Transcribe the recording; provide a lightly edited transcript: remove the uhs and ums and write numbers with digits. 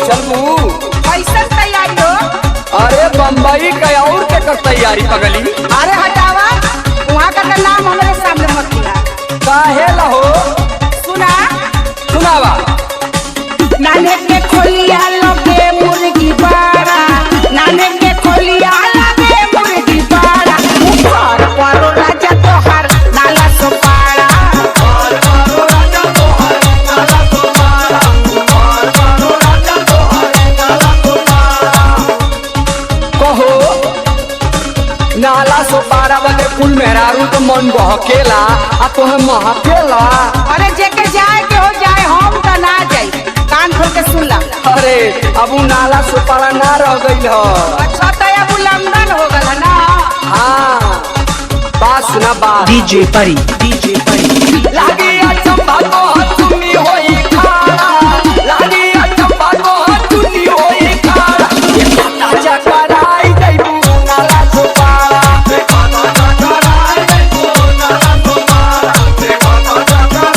चलबू? कैसे तैयारी हो? अरे बम्बई का और के कर तैयारी पगली। अरे हटावा, वहाँ का नाम हमारे सामने मत लिया। काहे ला हो? सुना सुनावा। नाने के खोलिया लगे मुर्गी बाड़ा, नाने के खोलिया लगे मुर्गी बाड़ा, ऊपर पारो राजा तोहर नाला सोपाड़ा। कहो नाला सोपारा बदे फूल मेहरारू तो मन बहकेला आ तोहे महकेला। अरे जेके जाए के हो जाए, हम तो ना जाई। कान खोल के सुन ला। अरे अब उ नाला सोपारा ना रह गई हो। अच्छा तो अब उल्लंघन हो गल ना। हाँ बात सुना बात। DJ Pari, DJ Pari.